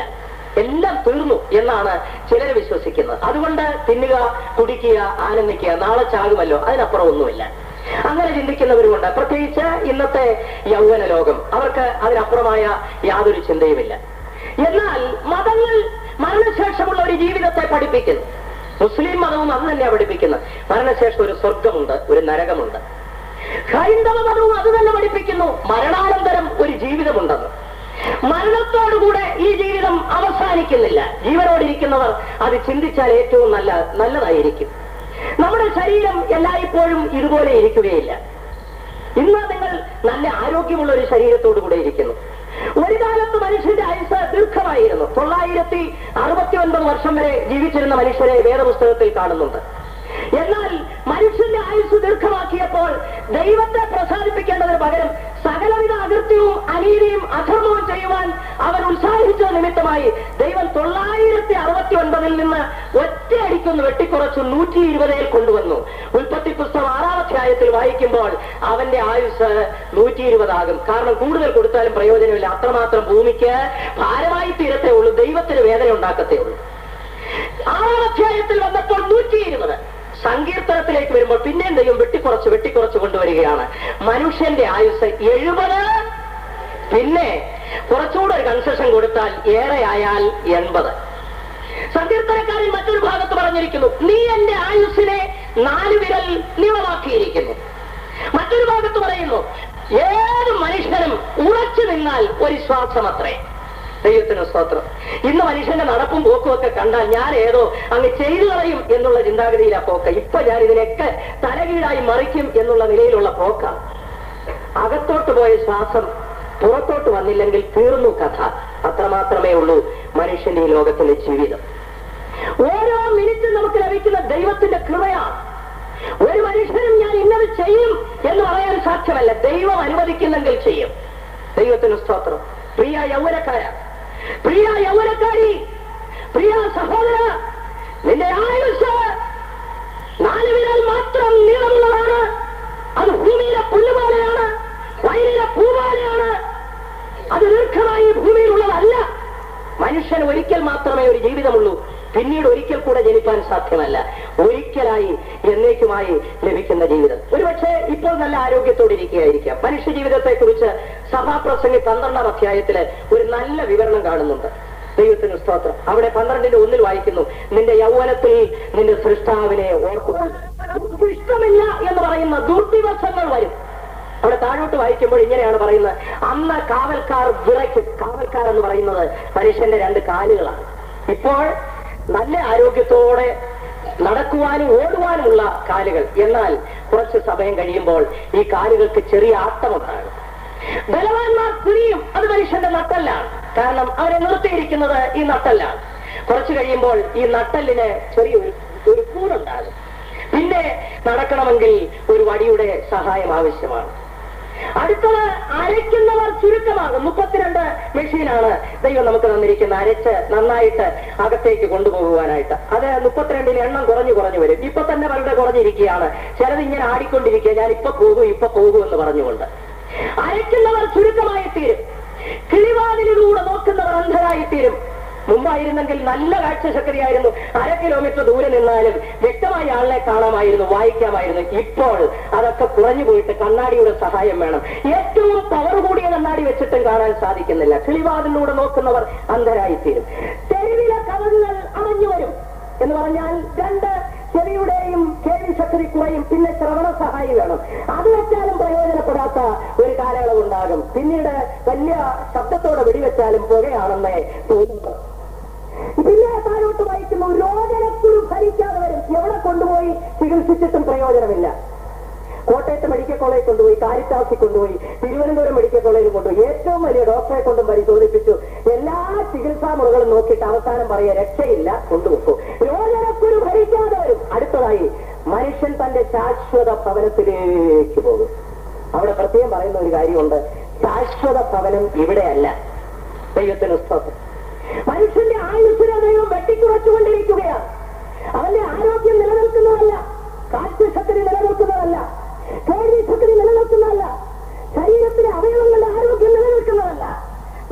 എല്ലാം തീർന്നു എന്നാണ് ചിലർ വിശ്വസിക്കുന്നത്. അതുകൊണ്ട് തിന്നുക, കുടിക്കുക, ആനന്ദിക്കുക, നാളെ ചാകുമല്ലോ, അതിനപ്പുറം ഒന്നുമില്ല. അങ്ങനെ ചിന്തിക്കുന്നവരുമുണ്ട്. പ്രത്യേകിച്ച് ഇന്നത്തെ യൗവന ലോകം, അവർക്ക് അതിനപ്പുറമായ യാതൊരു ചിന്തയുമില്ല. എന്നാൽ മതങ്ങൾ മരണശേഷമുള്ള ഒരു ജീവിതത്തെ പഠിപ്പിക്കുന്നു. മുസ്ലിം മതവും അത് തന്നെയാണ് പഠിപ്പിക്കുന്നത്. മരണശേഷം ഒരു സ്വർഗമുണ്ട്, ഒരു നരകമുണ്ട്. ഹൈന്ദവ മതവും അത് തന്നെ പഠിപ്പിക്കുന്നു, മരണാനന്തരം ഒരു ജീവിതമുണ്ടെന്ന്. മരണത്തോടുകൂടെ ഈ ജീവിതം അവസാനിക്കുന്നില്ല. ജീവനോടിരിക്കുന്നവർ അത് ചിന്തിച്ചാൽ ഏറ്റവും നല്ലതായിരിക്കും. നമ്മുടെ ശരീരം എല്ലായ്പ്പോഴും ഇതുപോലെ ഇരിക്കുകയില്ല. ഇന്ന് നിങ്ങൾ നല്ല ആരോഗ്യമുള്ള ഒരു ശരീരത്തോടു കൂടെ ഇരിക്കുന്നു. ഒരു കാലത്ത് മനുഷ്യന്റെ ആയുസ് ദീർഘമായിരുന്നു. 969 വർഷം വരെ ജീവിച്ചിരുന്ന മനുഷ്യരെ വേദപുസ്തകത്തിൽ കാണുന്നുണ്ട്. എന്നാൽ മനുഷ്യന്റെ ആയുസ് ദീർഘമാക്കിയപ്പോൾ ദൈവത്തെ പ്രസാദിപ്പിക്കേണ്ടതിന് പകരം സകലവിധ അകൃത്യവും അനീതിയും അധർമ്മവും ചെയ്യുവാൻ അവൻ ഉത്സാഹിച്ച നിമിത്തമായി ദൈവം 969 നിന്ന് ഒറ്റയടിക്കൊന്ന് വെട്ടിക്കുറച്ച് 120 കൊണ്ടുവന്നു. ഉൽപ്പത്തി പുസ്തകം 6-ാം അധ്യായത്തിൽ വായിക്കുമ്പോൾ അവന്റെ ആയുസ് 120 ആകും. കാരണം കൂടുതൽ കൊടുത്താലും പ്രയോജനമില്ല, അത്രമാത്രം ഭൂമിക്ക് ഭാരമായി തീരത്തേ ഉള്ളൂ, ദൈവത്തിന് വേദന ഉണ്ടാക്കത്തേ ഉള്ളൂ. 6-ാം അധ്യായത്തിൽ വന്നപ്പോൾ 120. സങ്കീർത്തനത്തിലേക്ക് വരുമ്പോൾ പിന്നെയും ദൈവം വെട്ടിക്കുറച്ച് കൊണ്ടുവരികയാണ്. മനുഷ്യന്റെ ആയുസ് 70, പിന്നെ കുറച്ചുകൂടെ ഒരു കൺസെഷൻ കൊടുത്താൽ ഏറെയായാൽ 80. സങ്കീർത്തനക്കാരൻ മറ്റൊരു ഭാഗത്ത് പറഞ്ഞിരിക്കുന്നു, നീ എന്റെ ആയുസ്സിനെ 4 വിരൽ നീളമാക്കിയിരിക്കുന്നു. മറ്റൊരു ഭാഗത്ത് പറയുന്നു, ഏത് മനുഷ്യനും ഉറച്ചു നിന്നാൽ ഒരു ശ്വാസമത്രേ. ദൈവത്തിന് സ്തോത്രം. ഇന്ന് മനുഷ്യന്റെ നടപ്പും പോക്കും ഒക്കെ കണ്ടാൽ ഞാൻ ഏതോ അങ്ങ് ചെയ്തു കളയും എന്നുള്ള ചിന്താഗതിയിലാ പോക്ക. ഇപ്പൊ ഞാൻ ഇതിനൊക്കെ തലകീഴായി മറിക്കും എന്നുള്ള നിലയിലുള്ള പോക്ക. അകത്തോട്ട് പോയ ശ്വാസം പുറത്തോട്ട് വന്നില്ലെങ്കിൽ തീർന്നു കഥ. അത്രമാത്രമേ ഉള്ളൂ മനുഷ്യന്റെ ഈ ലോകത്തിലെ ജീവിതം. ഓരോ മിനിറ്റും നമുക്ക് ലഭിക്കുന്ന ദൈവത്തിന്റെ കൃപയാണ്. ഒരു മനുഷ്യനും ഞാൻ ഇന്നത് ചെയ്യും എന്ന് പറയാൻ സാധ്യമല്ല. ദൈവം അനുവദിക്കുന്നെങ്കിൽ ചെയ്യും. ദൈവത്തിന് സ്തോത്രം. പ്രിയ യൗവനക്കാരി, പ്രിയ സഹോദര, നിന്റെ ആയുസ് 4 വിരൽ മാത്രം നീളമുള്ളതാണ്. അത് ഭൂമിയിലെ പുല്ലുപോലെയാണ്, വയലിലെ പൂപോലെയാണ്. അത് ദീർഘമായി ഭൂമിയിലുള്ളതല്ല. മനുഷ്യന് ഒരിക്കൽ മാത്രമേ ഒരു ജീവിതമുള്ളൂ. പിന്നീട് ഒരിക്കൽ കൂടെ ജനിക്കാൻ സാധ്യമല്ല. ഒരിക്കലായി എന്നേക്കുമായി ലഭിക്കുന്ന ജീവിതം. ഒരുപക്ഷെ ഇപ്പോൾ നല്ല ആരോഗ്യത്തോടെ ഇരിക്കുകയായിരിക്കാം. മനുഷ്യ ജീവിതത്തെ കുറിച്ച് സഭാപ്രസംഗി 12-ാം അധ്യായത്തില് ഒരു നല്ല വിവരണം കാണുന്നുണ്ട്. ദൈവത്തിന് സ്തോത്രം. അവിടെ 12-ന്റെ 1 വായിക്കുന്നു, നിന്റെ യൗവനത്തിൽ നിന്റെ സൃഷ്ടാവിനെ ഓർക്കുക. ഇഷ്ടമില്ല എന്ന് പറയുന്ന ദുർദിവസങ്ങൾ വരും. അവിടെ താഴോട്ട് വായിക്കുമ്പോൾ ഇങ്ങനെയാണ് പറയുന്നത്, അന്ന് കാവൽക്കാർ വിറയ്ക്കും. കാവൽക്കാർ എന്ന് പറയുന്നത് മനുഷ്യന്റെ 2 കാലുകളാണ്. ഇപ്പോൾ നല്ല ആരോഗ്യത്തോടെ നടക്കുവാനും ഓടുവാനുമുള്ള കാലുകൾ. എന്നാൽ കുറച്ച് സമയം കഴിയുമ്പോൾ ഈ കാലുകൾക്ക് ചെറിയ ആട്ടമുണ്ടാകും. ബലവാന്മാർ തിരിയും. അത് മനുഷ്യന്റെ നട്ടെല്ലാണ്. കാരണം അവരെ നിർത്തിയിരിക്കുന്നത് ഈ നട്ടെല്ലാണ്. കുറച്ചു കഴിയുമ്പോൾ ഈ നട്ടെല്ലിന് ചെറിയൊരു കൂറുണ്ടാകും. പിന്നെ നടക്കണമെങ്കിൽ ഒരു വടിയുടെ സഹായം ആവശ്യമാണ്. അടുത്തത് അരയ്ക്കുന്നവർ ചുരുക്കമാകും. 32 മെഷീനാണ് ദൈവം നമുക്ക് തന്നിരിക്കുന്ന, അരച്ച് നന്നായിട്ട് അകത്തേക്ക് കൊണ്ടുപോകുവാനായിട്ട്. അത് 32-ൽ എണ്ണം കുറഞ്ഞു വരും. ഇപ്പൊ തന്നെ വളരെ കുറഞ്ഞിരിക്കുകയാണ്. ചിലത് ഇങ്ങനെ ആടിക്കൊണ്ടിരിക്കുക, ഞാൻ ഇപ്പൊ പോകും എന്ന് പറഞ്ഞുകൊണ്ട്. അരയ്ക്കുന്നവർ ചുരുക്കമായി തീരും. കിളിവാതിലൂടെ നോക്കുന്നവർ അന്ധരായി തീരും. മുമ്പായിരുന്നെങ്കിൽ നല്ല കാഴ്ചശക്തിയായിരുന്നു. 1/2 കിലോമീറ്റർ ദൂരെ നിന്നാലും വ്യക്തമായി ആളിനെ കാണാമായിരുന്നു, വായിക്കാമായിരുന്നു. ഇപ്പോൾ അതൊക്കെ കുറഞ്ഞു പോയിട്ട് കണ്ണാടിയുടെ സഹായം വേണം. ഏറ്റവും പവർ കൂടിയ കണ്ണാടി വെച്ചിട്ടും കാണാൻ സാധിക്കുന്നില്ല. കിളിവാതിലൂടെ നോക്കുന്നവർ അന്ധരായിത്തീരും. തെരുവിലെ കഥകൾ അണഞ്ഞു വരും എന്ന് പറഞ്ഞാൽ 2 ചെവിയുടെയും കേൾവി ശക്തി കുറയും. പിന്നെ ശ്രവണ സഹായി വേണം. അത് വെച്ചാലും പ്രയോജനപ്പെടാത്ത ഒരു കാലയളവുണ്ടാകും. പിന്നീട് വലിയ ശബ്ദത്തോടെ വെടിവെച്ചാലും പുകയാണെന്നേ തോന്നുന്നു. പിന്നെ താഴോട്ട് വായിക്കുന്നു, രോഗനക്കുരു ഭരിക്കാതെ വരും. എവിടെ കൊണ്ടുപോയി ചികിത്സിച്ചിട്ടും പ്രയോജനമില്ല. കോട്ടയത്ത് മെഡിക്കൽ കോളേജിൽ കൊണ്ടുപോയി, കാരിത്താസിൽ കൊണ്ടുപോയി, തിരുവനന്തപുരം മെഡിക്കൽ കോളേജിൽ കൊണ്ടുപോയി, ഏറ്റവും വലിയ ഡോക്ടറെ കൊണ്ടും പരിശോധിപ്പിച്ചു. എല്ലാ ചികിത്സാ മുറകളും നോക്കിയിട്ട് അവസാനം പറയുക രക്ഷയില്ല, കൊണ്ടുവെക്കും. രോഗനക്കുരു ഭരിക്കാതെ വരും. അടുത്തതായി മനുഷ്യൻ തന്റെ ശാശ്വത ഭവനത്തിലേക്ക് പോകും. അവിടെ പ്രത്യേകം പറയുന്ന ഒരു കാര്യമുണ്ട്, ശാശ്വത ഭവനം ഇവിടെയല്ല. ദൈവത്തിന് സ്തോത്രം. മനുഷ്യന്റെ ആയുസ്സിനെ ദൈവം വെട്ടിക്കുറച്ചുകൊണ്ടിരിക്കുകയാണ്. അവന്റെ ആരോഗ്യം നിലനിൽക്കുന്നതല്ല, കാഴ്ചശക്തി നിലനിൽക്കുന്നതല്ല, കേൾവിശക്തി നിലനിൽക്കുന്നതല്ല, ശരീരത്തിലെ അവയവങ്ങളുടെ ആരോഗ്യം നിലനിൽക്കുന്നതല്ല.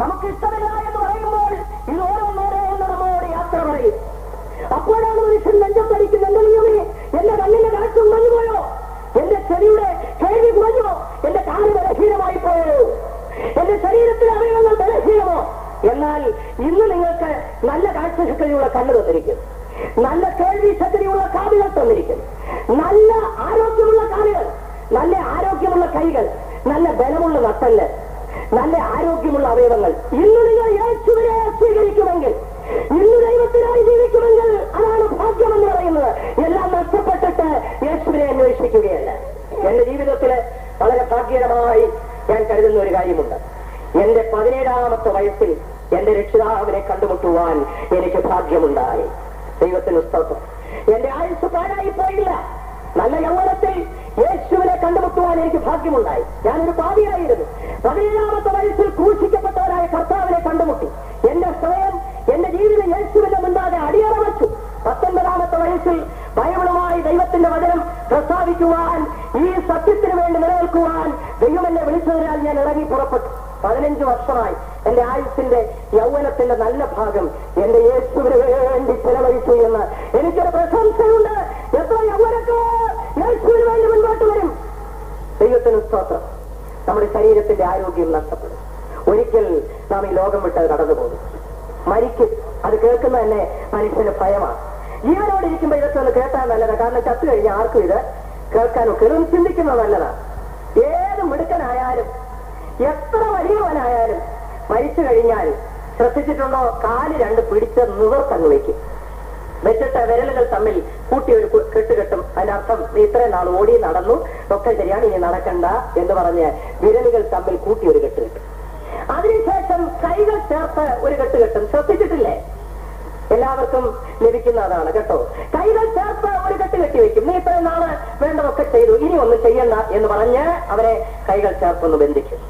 നമുക്ക് ഇഷ്ടമില്ല എന്ന് പറയുമ്പോൾ ഇത് ഓരോന്നോരോന്ന് നമ്മോട് യാത്ര പറയും. അപ്പോഴാണ് മനുഷ്യൻ നെഞ്ചത്തടിക്കുന്ന, എന്റെ നിയമേ, എന്റെ കണ്ണിന്റെ കാഴ്ച കുറഞ്ഞുപോയോ, എന്റെ ചെവിയുടെ കേൾവി കുറഞ്ഞോ, എന്റെ കാല് ബലഹീനമായി പോയോ, എന്റെ ശരീരത്തിലെ അവയവങ്ങൾ ബലഹീനമോ. എന്നാൽ ഇന്ന് നിങ്ങൾക്ക് നല്ല കാഴ്ചശക്തിയുള്ള കണ്ണ് തന്നിരിക്കും, നല്ല കേൾവി ശക്തിയുള്ള കാതുകൾ തന്നിരിക്കും, നല്ല ആരോഗ്യമുള്ള കാലുകൾ, നല്ല ആരോഗ്യമുള്ള കൈകൾ, നല്ല ബലമുള്ള നട്ടല്, നല്ല ആരോഗ്യമുള്ള അവയവങ്ങൾ. ഇന്ന് നിങ്ങൾ യേശുവിനെ സ്വീകരിക്കുമെങ്കിൽ, ഇന്ന് ദൈവത്തിനായി ജീവിക്കുമെങ്കിൽ അതാണ് ഭാഗ്യമെന്ന് പറയുന്നത്. എല്ലാം നഷ്ടപ്പെട്ടിട്ട് യേശുവിനെ അന്വേഷിക്കുകയല്ല. എന്റെ ജീവിതത്തില് വളരെ ഭാഗ്യകരമായി ഞാൻ കരുതുന്ന ഒരു കാര്യമുണ്ട്. എന്റെ 17ാമത്തെ വയസ്സിൽ എന്റെ രക്ഷിതാവിനെ കണ്ടുമുട്ടുവാൻ എനിക്ക് ഭാഗ്യമുണ്ടായി. ദൈവത്തിന് സ്തോത്രം. എന്റെ ആയുസ് പാഴായി പോയില്ല. നല്ല യൗവനത്തിൽ എനിക്ക് ഭാഗ്യമുണ്ടായി. ഞാനൊരു പാപിയായിരുന്നു. 17-ാമത്തെ വയസ്സിൽ ക്രൂശിക്കപ്പെട്ടവരായ കർത്താവിനെ കണ്ടുമുട്ടി. എന്റെ ഹൃദയം, എന്റെ ജീവിതം യേശുവിന്റെ മുൻപാകെ അടിയറ വച്ചു. 19-ാമത്തെ വയസ്സിൽ ബൈബിളുമായി ദൈവത്തിന്റെ വചനം പ്രസ്താവിക്കുവാൻ, ഈ സത്യത്തിന് വേണ്ടി നിലനിൽക്കുവാൻ ദൈവം എന്നെ വിളിച്ചതിനാൽ ഞാൻ ഇറങ്ങി പുറപ്പെട്ടു. 15 വർഷമായി എന്റെ ആയുസിന്റെ യൗവനത്തിന്റെ നല്ല ഭാഗം എന്റെ യേശുവിന് വേണ്ടി ചെലവഴിച്ചു എന്ന് എനിക്കൊരു പ്രശംസയുണ്ട്. എത്ര യൗവനക്കാർ യേശുവിന് വേണ്ടി മുൻപോട്ട് വരും. ദൈവത്തിന് സ്തോത്രം. നമ്മുടെ ശരീരത്തിന്റെ ആരോഗ്യം നഷ്ടപ്പെടും. ഒരിക്കൽ നാം ഈ ലോകം വിട്ട് കടന്നു പോകും, മരിക്കും. അത് കേൾക്കുന്ന തന്നെ മനുഷ്യന് ഭയമാണ്. ജീവനോടിരിക്കുമ്പോൾ ഇതൊക്കെ ഒന്ന് കേട്ടാൽ നല്ലതാണ്. കാരണം ചത്തു കഴിഞ്ഞാൽ ആർക്കും ഇത് കേൾക്കാനോ കേൾക്കും ചിന്തിക്കുന്നത് നല്ലതാണ്. ഏത് മിടുക്കനായാലും എത്ര വലിയവനായാലും മരിച്ചു കഴിഞ്ഞാൽ ശ്രദ്ധിച്ചിട്ടുണ്ടോ, കാല് രണ്ട് പിടിച്ച് നിവർത്തങ്ങ് വയ്ക്കും. വെച്ചിട്ട് വിരലുകൾ തമ്മിൽ കൂട്ടി ഒരു കെട്ടുകെട്ടും. അതിനർത്ഥം നീ ഇത്രയും നാൾ ഓടി നടന്നു, ഒക്കെ ശരിയാണ്, ഇനി നടക്കണ്ട എന്ന് പറഞ്ഞ് വിരലുകൾ തമ്മിൽ കൂട്ടി ഒരു കെട്ടുകെട്ടും. അതിനുശേഷം കൈകൾ ചേർത്ത് ഒരു കെട്ടുകെട്ടും. ശ്രദ്ധിച്ചിട്ടില്ലേ? എല്ലാവർക്കും ലഭിക്കുന്നതാണ് കേട്ടോ. കൈകൾ ചേർത്ത് ഒരു കെട്ട് കെട്ടി വെക്കും. നീ ഇത്രയും നാള് വേണ്ടതൊക്കെ ചെയ്തു, ഇനി ഒന്നും ചെയ്യണ്ട എന്ന് പറഞ്ഞ് അവരെ കൈകൾ ചേർത്തൊന്ന് ബന്ധിക്കും.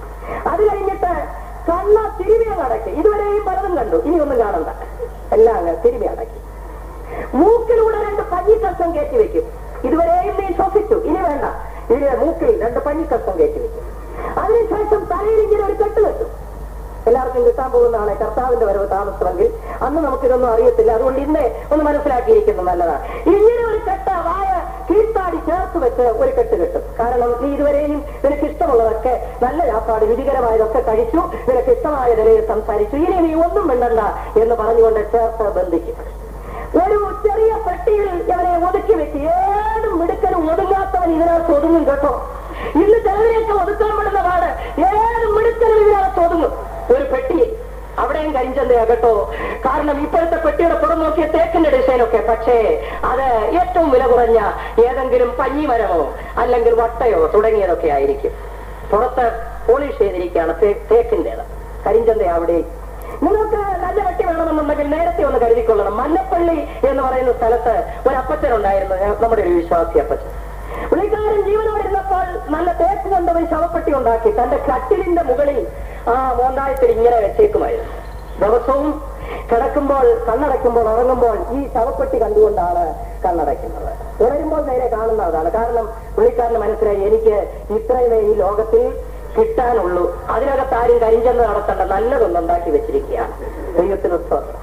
അത് കഴിഞ്ഞിട്ട് കണ്ണ തിരുമി അടക്കി. ഇതുവരെയും പലതും കണ്ടു, ഇനി ഒന്നും കാണണ്ട, എല്ലാം അങ്ങ് തിരുമി അടക്കി. മൂക്കിലൂടെ 2 പഞ്ഞിക്കഷ്ടം കയറ്റി വെക്കും. ഇതുവരെയും നീ ശ്വസിച്ചു, ഇനി വേണ്ട, ഇനി മൂക്കിൽ 2 പഞ്ഞിക്കഷ്ടം കയറ്റി വെക്കും. അതിനുശേഷം തലയിൽ ഇങ്ങനെ ഒരു കെട്ട് വെക്കും. എല്ലാവർക്കും കിട്ടാൻ പോകുന്നതാണ് കർത്താവിന്റെ വരവ് താമസമെങ്കിൽ. അന്ന് നമുക്കിതൊന്നും അറിയത്തില്ല. അതുകൊണ്ട് ഇന്നേ ഒന്ന് മനസ്സിലാക്കിയിരിക്കുന്നത് നല്ലതാണ്. ഇങ്ങനെ ഒരു കെട്ട വായ കീഴ്ത്താടി ചേർത്ത് വെച്ച് ഒരു കെട്ട് കെട്ടും. കാരണം നീ ഇതുവരെയും നിനക്ക് ഇഷ്ടമുള്ളതൊക്കെ, നല്ല ചാപ്പാട്, രുചികരമായതൊക്കെ കഴിച്ചു, നിനക്ക് ഇഷ്ടമായ നിലയിൽ സംസാരിച്ചു, ഇനി നീ ഒന്നും വേണ്ടണ്ട എന്ന് പറഞ്ഞുകൊണ്ട് ചേർത്ത് ബന്ധിക്കും. ഒരു ചെറിയ പെട്ടിയിൽ ഇവരെ ഒതുക്കി വെച്ച്. ഏതും മിടുക്കനും ഒതുങ്ങാത്തവൻ ഇതിനകത്ത് ഒതുങ്ങും കേട്ടോ. ഇന്ന് ചിലവരെയൊക്കെ ഒതുക്കാൻ പെടുന്ന പാട് ഏതും മിടുക്കനും ഇതിനകത്ത് ഒതുങ്ങും. ഒരു പെട്ടി, അവിടെയും കരിഞ്ചന്തയാ കേട്ടോ. കാരണം ഇപ്പോഴത്തെ പെട്ടിയുടെ പുറം നോക്കിയ തേക്കിന്റെ ഡിസൈനൊക്കെ, പക്ഷേ അത് ഏറ്റവും വില കുറഞ്ഞ ഏതെങ്കിലും പഞ്ഞിമരമോ അല്ലെങ്കിൽ വട്ടയോ തുടങ്ങിയതൊക്കെ ആയിരിക്കും. പുറത്ത് പോളിഷ് ചെയ്തിരിക്കുകയാണ് തേക്കിന്റേത്. കരിഞ്ചന്ത അവിടെ. നിങ്ങൾക്ക് നല്ല വെട്ടി വേണമെന്നുണ്ടെങ്കിൽ നേരത്തെ ഒന്ന് കരുതിക്കൊള്ളണം. മല്ലപ്പള്ളി എന്ന് പറയുന്ന സ്ഥലത്ത് ഒരു അപ്പച്ചനുണ്ടായിരുന്നു, നമ്മുടെ ഒരു വിശ്വാസി അപ്പച്ചൻ. പുള്ളിക്കാരൻ ജീവനോടിരുന്നപ്പോൾ നല്ല തേക്ക് കൊണ്ടുപോയി ശവപ്പെട്ടി ഉണ്ടാക്കി തന്റെ കട്ടിലിന്റെ മുകളിൽ ആ മോന്തായത്തിൽ ഇങ്ങനെ വെച്ചേക്കുമായിരുന്നു. ദിവസവും കിടക്കുമ്പോൾ, കണ്ണടയ്ക്കുമ്പോൾ, ഉറങ്ങുമ്പോൾ ഈ ശവപ്പെട്ടി കണ്ടുകൊണ്ടാണ് കണ്ണടയ്ക്കുന്നത്. ഉണരുമ്പോൾ നേരെ കാണുന്നതാണ്. കാരണം പുള്ളിക്കാരന് മനസ്സിലായി, എനിക്ക് ഇത്രയുമേ ഈ ലോകത്തിൽ കിട്ടാനുള്ളൂ, അതിനകത്ത് ആരും കരിഞ്ചെന്ന് നടത്തേണ്ട, നല്ലതൊന്നുണ്ടാക്കി വെച്ചിരിക്കുകയാണ്. ദൈവത്തിന് സ്തോത്രം.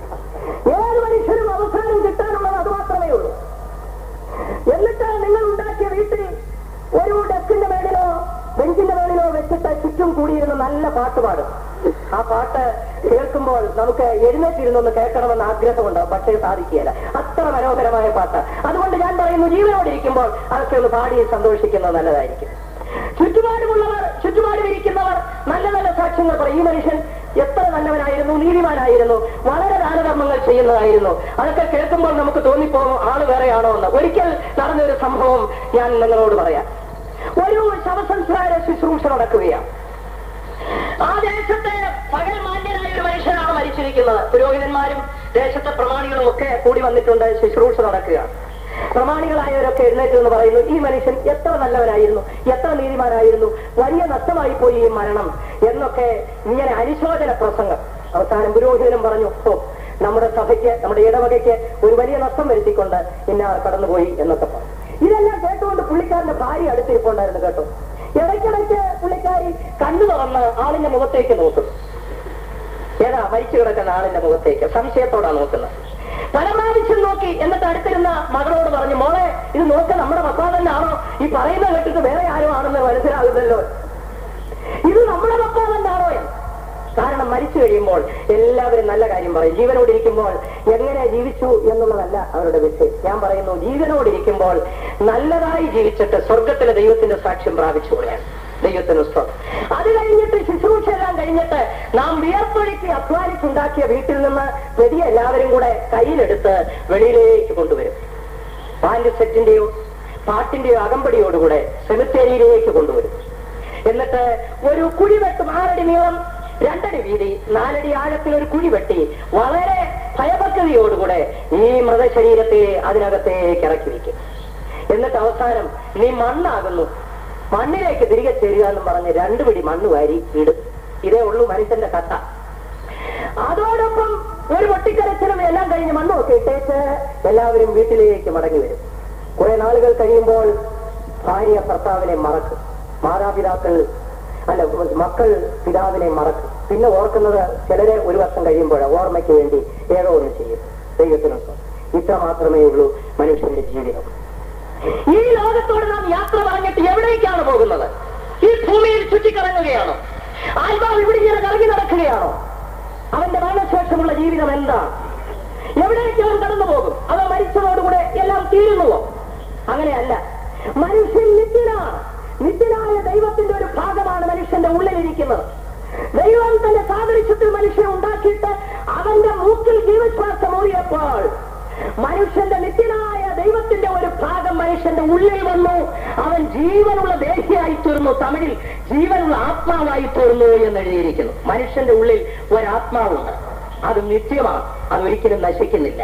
ഏത് മനുഷ്യനും അവസാനം കിട്ടാനുള്ളത് അത് മാത്രമേ ഉള്ളൂ. എന്നിട്ട് നിങ്ങൾ ഉണ്ടാക്കിയ വീട്ടിൽ ഒരു ഡെസ്കിന്റെ മേളിലോ ബെഞ്ചിന്റെ മേളിലോ വെച്ചിട്ട് ചുറ്റും കൂടിയിരുന്ന നല്ല പാട്ട് പാടും. ആ പാട്ട് കേൾക്കുമ്പോൾ നമുക്ക് എഴുന്നേറ്റിരുന്നൊന്ന് കേൾക്കണമെന്ന് ആഗ്രഹമുണ്ടാവും, പക്ഷേ സാധിക്കുകയില്ല. അത്ര മനോഹരമായ പാട്ട്. അതുകൊണ്ട് ഞാൻ പറയുന്നു, ജീവനോടിരിക്കുമ്പോൾ അതൊക്കെ ഒന്ന് പാടി സന്തോഷിക്കുന്നത് നല്ലതായിരിക്കും. ചുറ്റുപാടുമിരിക്കുന്നവർ നല്ല നല്ല സാക്ഷ്യങ്ങൾ പറയും. ഈ മനുഷ്യൻ എത്ര നല്ലവനായിരുന്നു, നീതിമാനായിരുന്നു, വളരെ ദാനധർമ്മങ്ങൾ ചെയ്യുന്നതായിരുന്നു. അതൊക്കെ കേൾക്കുമ്പോൾ നമുക്ക് തോന്നിപ്പോകും ആള് വേറെയാണോ എന്ന്. ഒരിക്കൽ നടന്നൊരു സംഭവം ഞാൻ നിങ്ങളോട് പറയാം. ഒരു ശവസംസ്കാര ശുശ്രൂഷ നടക്കുകയാണ്. ആ ദേശത്തെ പകൽ മാന്യനായ ഒരു മനുഷ്യനാണ് മരിച്ചിരിക്കുന്നത്. പുരോഹിതന്മാരും ദേശത്തെ പ്രമാണികളും ഒക്കെ കൂടി വന്നിട്ടുണ്ട്. ശുശ്രൂഷ നടക്കുകയാണ്. പ്രമാണികളായവരൊക്കെ എഴുന്നേറ്റ് എന്ന് പറയുന്നു, ഈ മനുഷ്യൻ എത്ര നല്ലവനായിരുന്നു, എത്ര നീതിമാനായിരുന്നു, വലിയ നഷ്ടമായി പോയി ഈ മരണം എന്നൊക്കെ ഇങ്ങനെ അനുശോചന പ്രസംഗം. അവസാനം പുരോഹിതനും പറഞ്ഞു, ഓ, നമ്മുടെ സഭയ്ക്ക്, നമ്മുടെ ഇടവകയ്ക്ക് ഒരു വലിയ നഷ്ടം വരുത്തിക്കൊണ്ട് ഇന്ന കടന്നുപോയി എന്നൊക്കെ പറഞ്ഞു. ഇതെല്ലാം കേട്ടുകൊണ്ട് പുള്ളിക്കാരന്റെ ഭാര്യ അടുത്തിരിപ്പുണ്ടായിരുന്നു കേട്ടോ. ഇടയ്ക്കിടയ്ക്ക് പുള്ളിക്കാരി കണ്ണു തുറന്ന് ആളിന്റെ മുഖത്തേക്ക് നോക്കും. ഏതാ മരിച്ചു കിടക്കുന്ന ആളിന്റെ മുഖത്തേക്ക് സംശയത്തോടാണ് നോക്കുന്നത്. പല പ്രാവശ്യം നോക്കി. എന്നിട്ട് അടുത്തിരുന്ന മകളോട് പറഞ്ഞു, മോളെ, ഇത് നോക്ക, നമ്മുടെ മക്കൾ തന്നെയാണോ? ഈ പറയുന്ന കേട്ടിട്ട് വേറെ ആരോ ആണെന്ന് മനസ്സിലാകുന്നല്ലോ. ഇത് നമ്മുടെ മക്കൾ തന്നെയാണോ? കാരണം മരിച്ചു കഴിയുമ്പോൾ എല്ലാവരും നല്ല കാര്യം പറയും. ജീവനോടിരിക്കുമ്പോൾ എങ്ങനെ ജീവിച്ചു എന്നുള്ളതല്ല അവരുടെ വിഷയം. ഞാൻ പറയുന്നു, ജീവനോടിരിക്കുമ്പോൾ നല്ലതായി ജീവിച്ചിട്ട് സ്വർഗത്തിലെ ദൈവത്തിന്റെ സാക്ഷ്യം പ്രാപിച്ചുകൊള്ളാൻ. ദൈവത്തിന് സ്തോത്രം. അത് കഴിഞ്ഞിട്ട് ശുശ്രൂഷ എല്ലാം കഴിഞ്ഞിട്ട് നാം വിയർപ്പൊഴുക്കി അധ്വാനിച്ചുണ്ടാക്കിയ വീട്ടിൽ നിന്ന് വെടിയ എല്ലാവരും കൂടെ കയ്യിലെടുത്ത് വെളിയിലേക്ക് കൊണ്ടുവരും. പാൻറ് സെറ്റിന്റെയോ പാട്ടിന്റെയോ അകമ്പടിയോടുകൂടെ സെമിത്തേരിയിലേക്ക് കൊണ്ടുവരും. എന്നിട്ട് ഒരു കുഴി വെട്ടും. 6 അടി നീളം, 2 അടി വീതി, 4 അടി ആഴത്തിൽ ഒരു കുഴി വെട്ടി വളരെ ഭയഭക്തിയോടുകൂടെ ഈ മൃതശരീരത്തെ അതിനകത്തേക്ക് ഇറക്കി വയ്ക്കും. എന്നിട്ട് അവസാനം നീ മണ്ണാകുന്നു, മണ്ണിലേക്ക് തിരികെ ചേരുക എന്ന് പറഞ്ഞ് 2 പിടി മണ്ണ് വാരി ഇടും. ഇതേ ഉള്ളൂ മനുഷ്യന്റെ കഥ. അതോടൊപ്പം ഒരു പൊട്ടിക്കരച്ചിലും എല്ലാം കഴിഞ്ഞ് മണ്ണൊക്കെ ഇട്ടേച്ച് എല്ലാവരും വീട്ടിലേക്ക് മടങ്ങി വരും. കുറെ നാളുകൾ കഴിയുമ്പോൾ ഭാര്യ ഭർത്താവിനെ മറക്കും, മാതാപിതാക്കൾ മക്കൾ പിതാവിനെ മറക്കും. പിന്നെ ഓർക്കുന്നത് ചിലരെ 1 വർഷം കഴിയുമ്പോഴാണ് ഓർമ്മയ്ക്ക് വേണ്ടി ഏതോ ഒന്ന് ചെയ്യും. ദൈവത്തിനൊപ്പം ഇത്ര മാത്രമേ ഉള്ളൂ മനുഷ്യന്റെ ജീവിതം. ഈ ലോകത്തോട് നാം യാത്ര പറഞ്ഞിട്ട് എവിടേക്കാണ് പോകുന്നത്? ഈ ഭൂമിയിൽ ചുറ്റിക്കറങ്ങുകയാണോ? ആത്മാവ് ഇവിടെ ഇങ്ങനെ കറങ്ങി നടക്കുകയാണോ? അവന്റെ മരണശേഷമുള്ള ജീവിതം എന്താണ്? എവിടേക്ക് അവൻ കടന്നു പോകും? അവൻ മരിച്ചതോടുകൂടെ എല്ലാം തീരുന്നുവോ? അങ്ങനെയല്ല. മനുഷ്യൻ നിത്യനാണ്. നിത്യനായ ദൈവത്തിന്റെ ഒരു ഭാഗമാണ് മനുഷ്യന്റെ ഉള്ളിലിരിക്കുന്നത്. ദൈവം തന്റെ സാദൃശ്യത്തിൽ മനുഷ്യനെ ഉണ്ടാക്കിയിട്ട് അവന്റെ മൂക്കിൽ ജീവശ്വാസം ഊറിയപ്പോൾ മനുഷ്യന്റെ നിത്യനായ ദൈവത്തിന്റെ ഒരു ഭാഗം മനുഷ്യന്റെ ഉള്ളിൽ വന്നു. അവൻ ജീവനുള്ള ദേഹിയായി തീർന്നു. തമിഴിൽ ജീവനുള്ള ആത്മാവായി തീർന്നു എന്ന് എഴുതിയിരിക്കുന്നു. മനുഷ്യന്റെ ഉള്ളിൽ ഒരാത്മാവുണ്ട്. അത് നിത്യമാണ്. അതൊരിക്കലും നശിക്കുന്നില്ല.